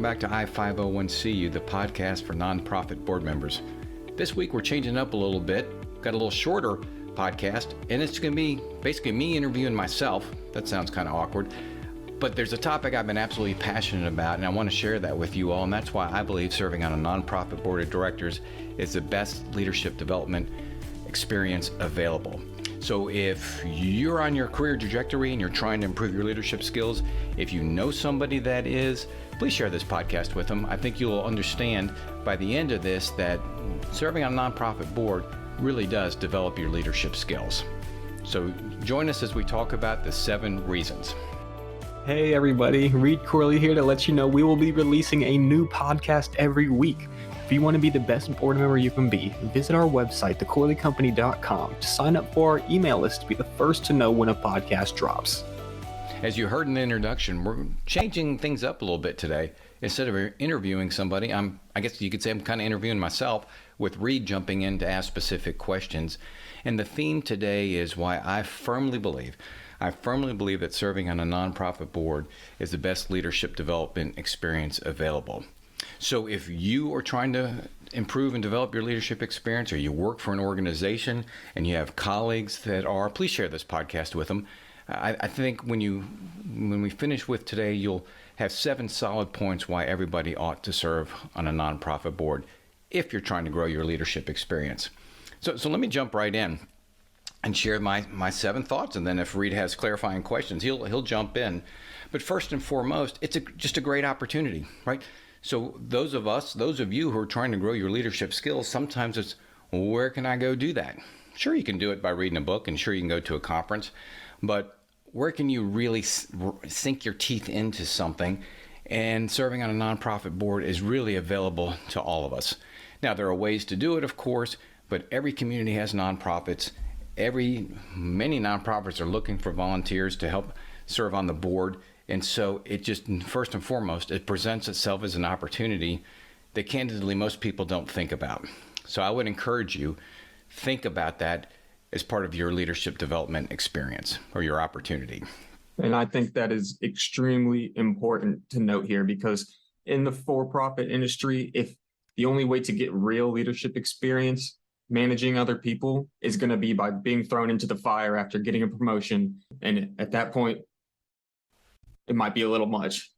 back to I-501CU, the podcast for nonprofit board members. This week we're changing up a little bit. Got a little shorter podcast, and it's going to be basically me interviewing myself. That sounds kind of awkward, but there's a topic I've been absolutely passionate about, and I want to share that with you all, and that's why I believe serving on a nonprofit board of directors is the best leadership development experience available. So if you're on your career trajectory and you're trying to improve your leadership skills, if you know somebody that is, please share this podcast with them. I think you'll understand by the end of this that serving on a nonprofit board really does develop your leadership skills. So join us as we talk about the 7 reasons. Hey everybody, Reed Corley here to let you know we will be releasing a new podcast every week. If you want to be the best board member you can be, visit our website, thecorleycompany.com, to sign up for our email list to be the first to know when a podcast drops. As you heard in the introduction, we're changing things up a little bit today. Instead of interviewing somebody, I guess you could say I'm kind of interviewing myself, with Reed jumping in to ask specific questions. And the theme today is why I firmly believe that serving on a nonprofit board is the best leadership development experience available. So if you are trying to improve and develop your leadership experience, or you work for an organization and you have colleagues that are, please share this podcast with them. I think when we finish with today, you'll have 7 solid points why everybody ought to serve on a nonprofit board if you're trying to grow your leadership experience. So let me jump right in and share my 7 thoughts, and then if Reed has clarifying questions, he'll jump in. But first and foremost, it's just a great opportunity, right? So those of you who are trying to grow your leadership skills, sometimes it's, where can I go do that? Sure, you can do it by reading a book, and sure, you can go to a conference, but where can you really sink your teeth into something? And serving on a nonprofit board is really available to all of us. Now, there are ways to do it, of course, but every community has nonprofits. Many nonprofits are looking for volunteers to help serve on the board. And so it just, first and foremost, it presents itself as an opportunity that candidly most people don't think about. So I would encourage you, think about that as part of your leadership development experience or your opportunity. And I think that is extremely important to note here, because in the for-profit industry, if the only way to get real leadership experience managing other people is going to be by being thrown into the fire after getting a promotion, and at that point, it might be a little much.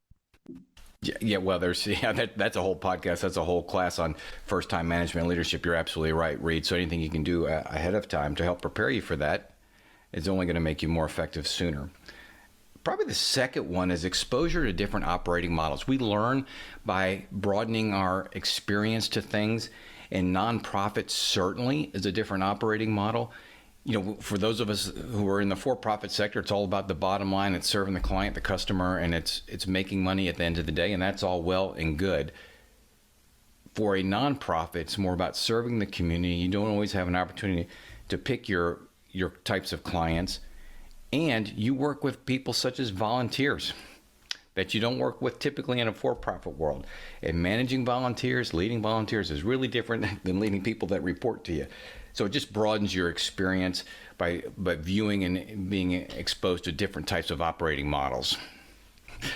Yeah. Well, that's a whole podcast. That's a whole class on first-time management leadership. You're absolutely right, Reed. So anything you can do ahead of time to help prepare you for that is only going to make you more effective sooner. Probably the second one is exposure to different operating models. We learn by broadening our experience to things, and nonprofit certainly is a different operating model. You know, for those of us who are in the for-profit sector, it's all about the bottom line. It's serving the client, the customer, and it's making money at the end of the day, and that's all well and good. For a nonprofit, it's more about serving the community. You don't always have an opportunity to pick your types of clients, and you work with people such as volunteers that you don't work with typically in a for-profit world. And managing volunteers, leading volunteers is really different than leading people that report to you. So it just broadens your experience by viewing and being exposed to different types of operating models.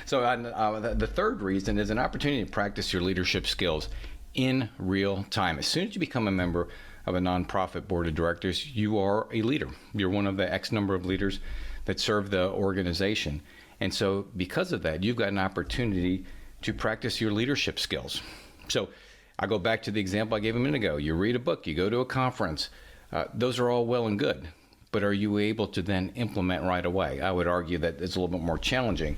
So the third reason is an opportunity to practice your leadership skills in real time. As soon as you become a member of a nonprofit board of directors, you are a leader. You're one of the X number of leaders that serve the organization. And so because of that, you've got an opportunity to practice your leadership skills. So I go back to the example I gave a minute ago. You read a book, you go to a conference. Those are all well and good, but are you able to then implement right away? I would argue that it's a little bit more challenging,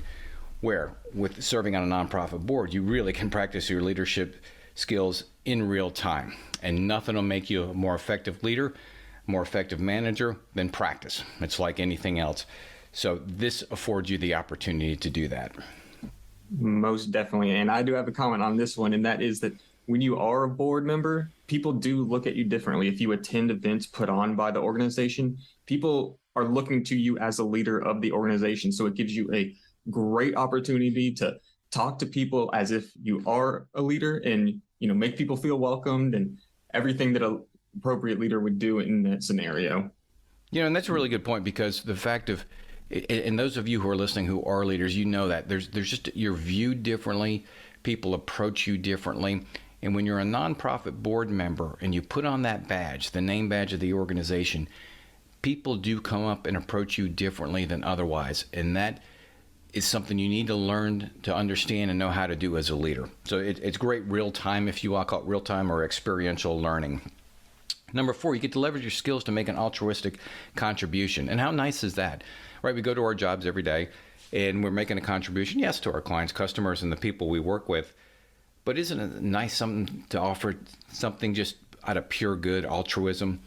where with serving on a nonprofit board, you really can practice your leadership skills in real time, and nothing will make you a more effective leader, more effective manager than practice. It's like anything else. So this affords you the opportunity to do that. Most definitely. And I do have a comment on this one, and that is that when you are a board member, people do look at you differently. If you attend events put on by the organization, people are looking to you as a leader of the organization. So it gives you a great opportunity to talk to people as if you are a leader, and make people feel welcomed, and everything that an appropriate leader would do in that scenario. And that's a really good point, because the fact of, and those of you who are listening who are leaders, that there's just, you're viewed differently. people approach you differently. And when you're a nonprofit board member and you put on that badge, the name badge of the organization, people do come up and approach you differently than otherwise. And that is something you need to learn to understand and know how to do as a leader. So it's great real time, if you will. I call it real time or experiential learning. Number 4, you get to leverage your skills to make an altruistic contribution. And how nice is that? Right? We go to our jobs every day and we're making a contribution, yes, to our clients, customers, and the people we work with. But isn't it nice something to offer something just out of pure good altruism?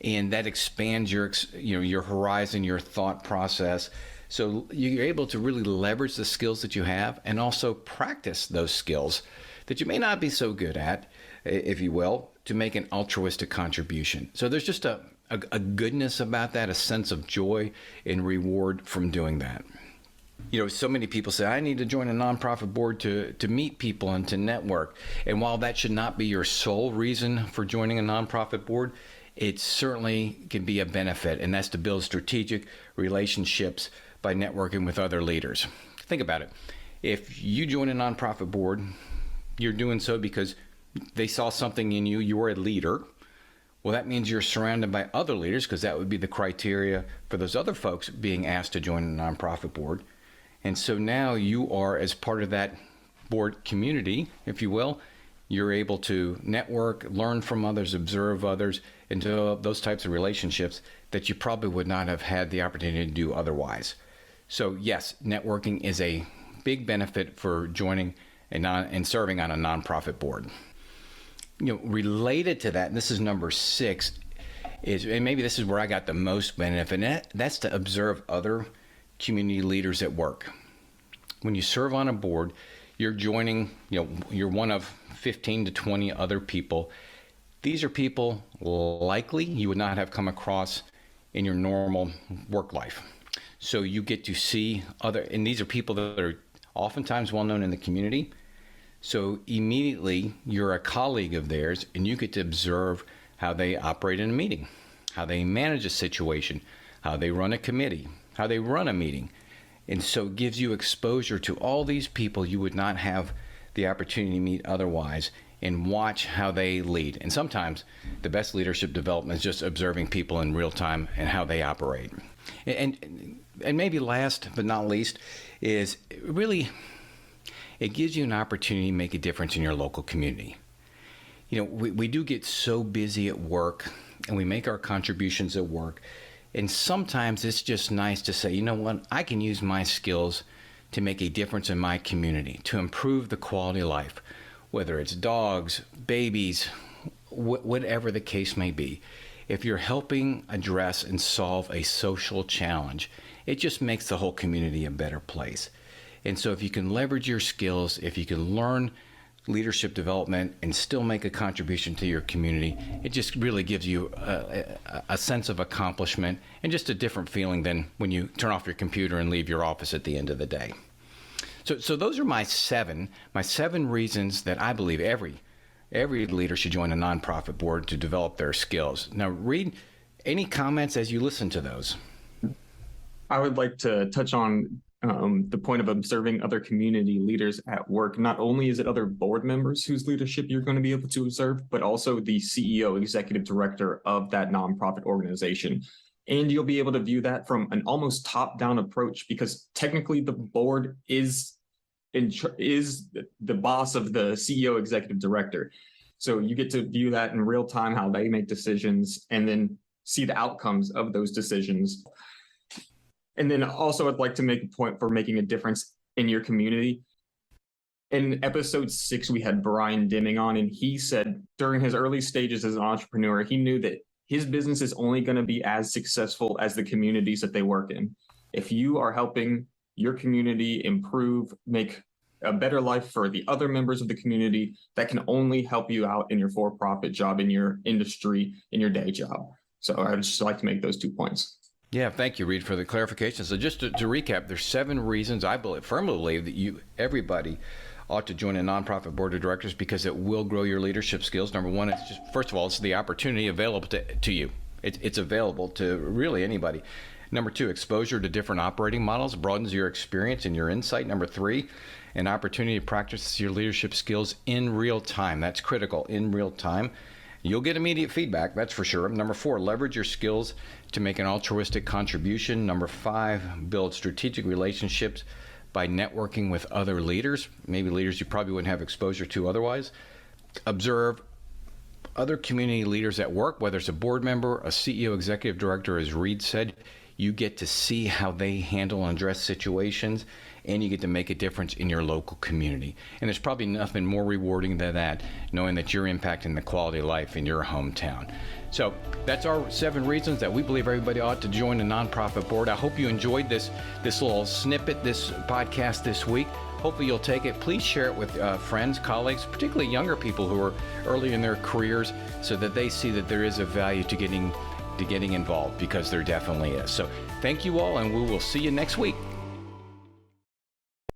And that expands your horizon, your thought process. So you're able to really leverage the skills that you have and also practice those skills that you may not be so good at, if you will, to make an altruistic contribution. So there's just a goodness about that, a sense of joy and reward from doing that. So many people say, I need to join a nonprofit board to meet people and to network. And while that should not be your sole reason for joining a nonprofit board, it certainly can be a benefit, and that's to build strategic relationships by networking with other leaders. Think about it. If you join a nonprofit board, you're doing so because they saw something in you. You're a leader. Well, that means you're surrounded by other leaders, because that would be the criteria for those other folks being asked to join a nonprofit board. And so now you are, as part of that board community, if you will, you're able to network, learn from others, observe others, and develop those types of relationships that you probably would not have had the opportunity to do otherwise. So yes, networking is a big benefit for joining and serving on a nonprofit board. Related to that, and this is number 6, and maybe this is where I got the most benefit, and that's to observe other community leaders at work. When you serve on a board, you're joining, you're one of 15 to 20 other people. These are people likely you would not have come across in your normal work life. So you get to see and these are people that are oftentimes well known in the community. So immediately you're a colleague of theirs and you get to observe how they operate in a meeting, how they manage a situation, how they run a committee, how they run a meeting. And so it gives you exposure to all these people you would not have the opportunity to meet otherwise, and watch how they lead. And sometimes the best leadership development is just observing people in real time and how they operate. And maybe last but not least is really, it gives you an opportunity to make a difference in your local community. We do get so busy at work and we make our contributions at work. And sometimes it's just nice to say, you know what, I can use my skills to make a difference in my community, to improve the quality of life, whether it's dogs, babies, whatever the case may be. If you're helping address and solve a social challenge, it just makes the whole community a better place. And so if you can leverage your skills, if you can learn leadership development and still make a contribution to your community, it just really gives you a sense of accomplishment and just a different feeling than when you turn off your computer and leave your office at the end of the day. So those are my seven reasons that I believe every leader should join a nonprofit board to develop their skills. Now, Reed, any comments as you listen to those? I would like to touch on the point of observing other community leaders at work. Not only is it other board members whose leadership you're going to be able to observe, but also the CEO, executive director of that nonprofit organization. And you'll be able to view that from an almost top-down approach, because technically the board is the boss of the CEO, executive director. So you get to view that in real time, how they make decisions, and then see the outcomes of those decisions. And then also I'd like to make a point for making a difference in your community. In episode 6, we had Brian Deming on, and he said during his early stages as an entrepreneur, he knew that his business is only going to be as successful as the communities that they work in. If you are helping your community improve, make a better life for the other members of the community, that can only help you out in your for-profit job, in your industry, in your day job. So I'd just like to make those 2 points. Yeah, thank you, Reed, for the clarification. So just to recap, there's 7 reasons I firmly believe that everybody ought to join a nonprofit board of directors, because it will grow your leadership skills. Number 1, it's just, first of all, it's the opportunity available to you. It's available to really anybody. Number 2, exposure to different operating models broadens your experience and your insight. Number 3, an opportunity to practice your leadership skills in real time. That's critical, in real time. You'll get immediate feedback, that's for sure. Number 4, leverage your skills to make an altruistic contribution. Number 5, build strategic relationships by networking with other leaders, maybe leaders you probably wouldn't have exposure to otherwise. Observe other community leaders at work, whether it's a board member, a CEO, executive director, as Reed said. You get to see how they handle and address situations, and you get to make a difference in your local community. And there's probably nothing more rewarding than that, knowing that you're impacting the quality of life in your hometown. So that's our 7 reasons that we believe everybody ought to join a nonprofit board. I hope you enjoyed this little snippet, this podcast this week. Hopefully you'll take it. Please share it with friends, colleagues, particularly younger people who are early in their careers, so that they see that there is a value to getting involved, because there definitely is. So thank you all, and we will see you next week.